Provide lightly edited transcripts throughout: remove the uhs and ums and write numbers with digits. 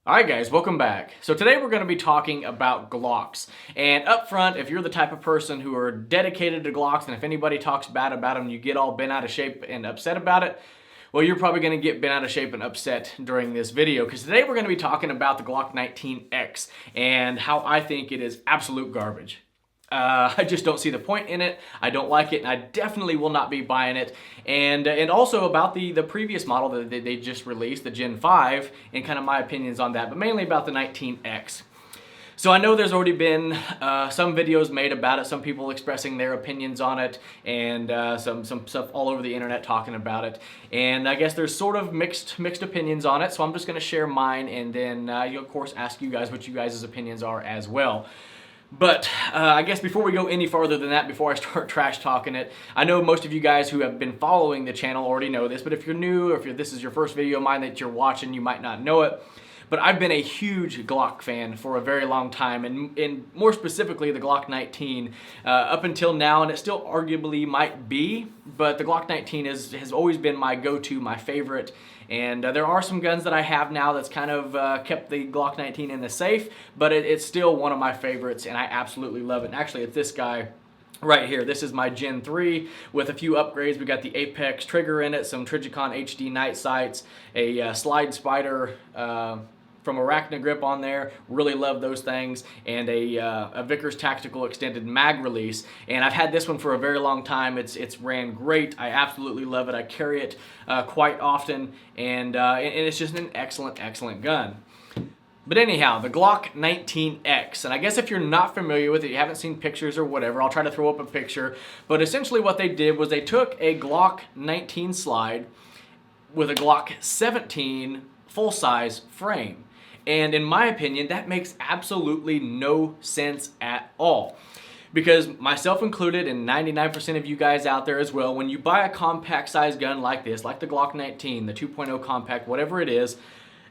Alright guys, welcome back. So today we're going to be talking about Glocks. And up front, if you're the type of person who are dedicated to Glocks, and if anybody talks bad about them, you get all bent out of shape and upset about it, well, you're probably going to get bent out of shape and upset during this video, because today we're going to be talking about the Glock 19X and how I think it is absolute garbage. I just don't see the point in it. I don't like it, and I definitely will not be buying it. And also about the previous model that they just released, the Gen 5, and kind of my opinions on that, but mainly about the 19X. So I know there's already been some videos made about it, some people expressing their opinions on it, and some stuff all over the internet talking about it. And I guess there's sort of mixed opinions on it, so I'm just going to share mine, and then of course ask you guys what you guys' opinions are as well. But I guess before we go any farther than that, before I start trash talking it, I know most of you guys who have been following the channel already know this, but if you're new, or if this is your first video of mine that you're watching, you might not know it. But I've been a huge Glock fan for a very long time, and more specifically the Glock 19 up until now, and it still arguably might be, but the Glock 19 has always been my go-to, my favorite. And there are some guns that I have now that's kind of kept the Glock 19 in the safe, but it's still one of my favorites, and I absolutely love it. And actually, it's this guy right here. This is my Gen 3 with a few upgrades. We got the Apex trigger in it, some Trigicon HD night sights, a slide spider from Arachna grip on there. Really love those things, and a Vickers tactical extended mag release. And I've had this one for a very long time. It's ran great. I absolutely love it. I carry it quite often, and it's just an excellent gun. But anyhow, the Glock 19X, and I guess if you're not familiar with it, you haven't seen pictures or whatever, I'll try to throw up a picture. But essentially what they did was they took a Glock 19 slide with a Glock 17 full-size frame. And in my opinion, that makes absolutely no sense at all. Because myself included, and 99% of you guys out there as well, when you buy a compact size gun like this, like the Glock 19, the 2.0 compact, whatever it is,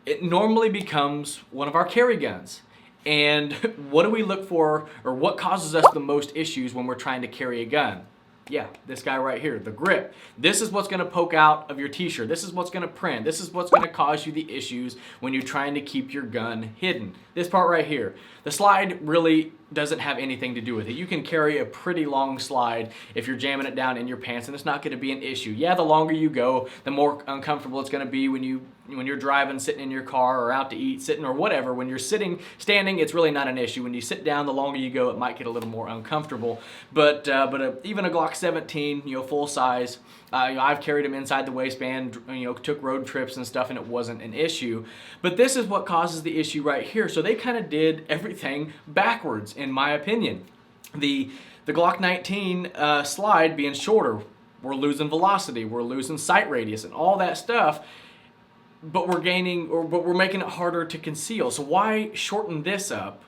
it normally becomes one of our carry guns. And what do we look for, or what causes us the most issues when we're trying to carry a gun? Yeah, this guy right here, the grip. This is what's going to poke out of your t-shirt. This is what's going to print. This is what's going to cause you the issues when you're trying to keep your gun hidden. This part right here. The slide really doesn't have anything to do with it. You can carry a pretty long slide if you're jamming it down in your pants, and it's not going to be an issue. Yeah, the longer you go, the more uncomfortable it's going to be when you're driving, sitting in your car, or out to eat, sitting or whatever. When you're standing, it's really not an issue. When you sit down, the longer you go, it might get a little more uncomfortable. But even a Glock 17, full size, I've carried them inside the waistband, took road trips and stuff, and it wasn't an issue. But this is what causes the issue right here. So they kind of did everything backwards, in my opinion. The Glock 19 slide being shorter, we're losing velocity, we're losing sight radius, and all that stuff. But we're making it harder to conceal. So why shorten this up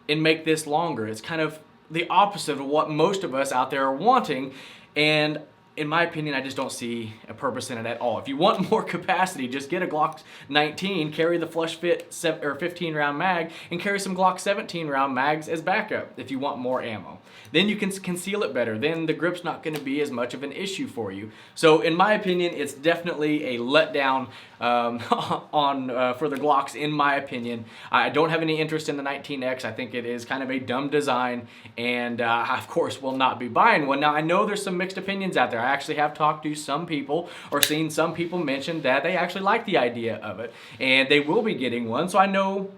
and make this longer? It's kind of the opposite of what most of us out there are wanting, and in my opinion, I just don't see a purpose in it at all. If you want more capacity, just get a Glock 19, carry the flush fit 15 round mag, and carry some Glock 17 round mags as backup if you want more ammo. Then you can conceal it better. Then the grip's not going to be as much of an issue for you. So in my opinion, it's definitely a letdown for the Glocks, in my opinion. I don't have any interest in the 19X. I think it is kind of a dumb design, and I, of course, will not be buying one. Now, I know there's some mixed opinions out there. I actually have talked to some people, or seen some people mention that they actually like the idea of it, and they will be getting one. So I know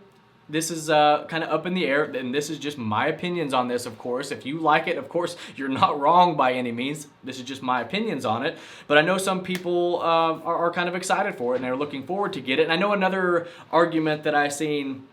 this is kind of up in the air, and this is just my opinions on this, of course. If you like it, of course, you're not wrong by any means. This is just my opinions on it. But I know some people are kind of excited for it, and they're looking forward to get it. And I know another argument that I've seen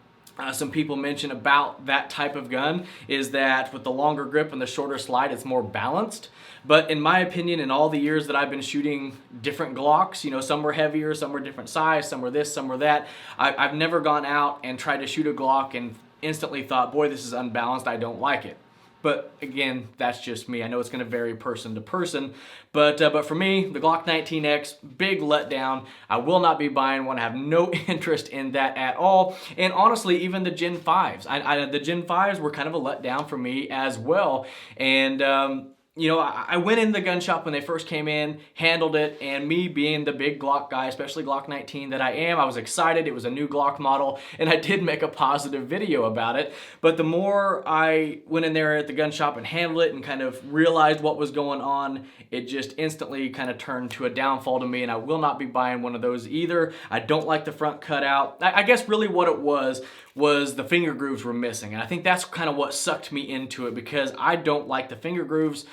some people mention about that type of gun is that with the longer grip and the shorter slide, it's more balanced. But in my opinion, in all the years that I've been shooting different Glocks, some were heavier, some were different size, some were this, some were that, I've never gone out and tried to shoot a Glock and instantly thought, boy, this is unbalanced, I don't like it. But again, that's just me. I know it's going to vary person to person, but for me, the Glock 19X, big letdown. I will not be buying one. I have no interest in that at all. And honestly, even the Gen 5s, the Gen 5s were kind of a letdown for me as well. And I went in the gun shop when they first came in, handled it, and me being the big Glock guy, especially Glock 19 that I am, I was excited. It was a new Glock model, and I did make a positive video about it. But the more I went in there at the gun shop and handled it and kind of realized what was going on, it just instantly kind of turned to a downfall to me, and I will not be buying one of those either. I don't like the front cutout. I guess really what it was the finger grooves were missing, and I think that's kind of what sucked me into it, because I don't like the finger grooves.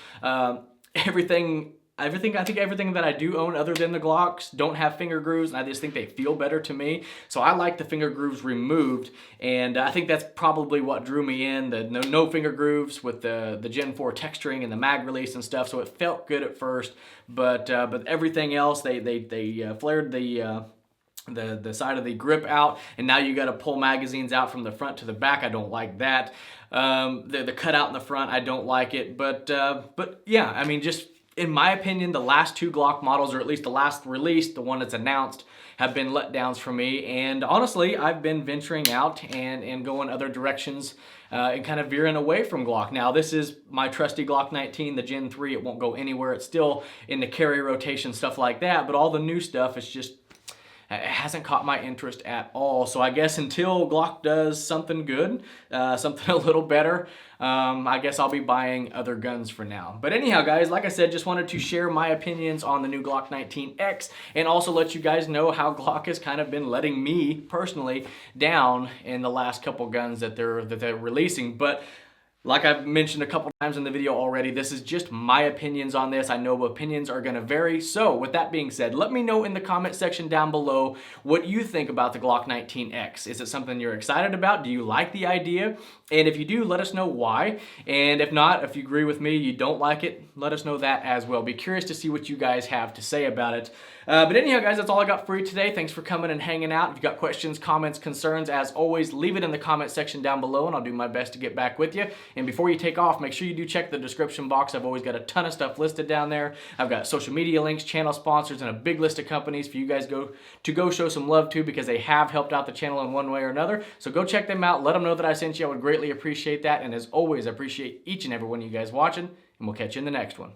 Everything I think everything that I do own other than the Glocks don't have finger grooves, and I just think they feel better to me. So I like the finger grooves removed, and I think that's probably what drew me in. The no finger grooves with the Gen 4 texturing and the mag release and stuff. So it felt good at first, but everything else they flared the side of the grip out, and now you got to pull magazines out from the front to the back. I don't like that. The cutout in the front, I don't like it. But yeah, I mean, just in my opinion, the last two Glock models, or at least the last release, the one that's announced, have been letdowns for me. And honestly, I've been venturing out and going other directions and kind of veering away from Glock. Now, this is my trusty Glock 19, the Gen 3. It won't go anywhere. It's still in the carry rotation, stuff like that. But all the new stuff is just, it hasn't caught my interest at all. So I guess until Glock does something good, something a little better, I guess I'll be buying other guns for now. But anyhow, guys, like I said, just wanted to share my opinions on the new Glock 19X and also let you guys know how Glock has kind of been letting me personally down in the last couple guns that they're releasing. But like I've mentioned a couple times in the video already, this is just my opinions on this. I know opinions are going to vary. So with that being said, let me know in the comment section down below what you think about the Glock 19X. Is it something you're excited about? Do you like the idea? And if you do, let us know why. And if not, if you agree with me, you don't like it, let us know that as well. Be curious to see what you guys have to say about it. But anyhow, guys, that's all I got for you today. Thanks for coming and hanging out. If you've got questions, comments, concerns, as always, leave it in the comment section down below, and I'll do my best to get back with you. And before you take off, make sure you do check the description box. I've always got a ton of stuff listed down there. I've got social media links, channel sponsors, and a big list of companies for you guys to go show some love to, because they have helped out the channel in one way or another. So go check them out. Let them know that I sent you. I would greatly appreciate that. And as always, I appreciate each and every one of you guys watching, and we'll catch you in the next one.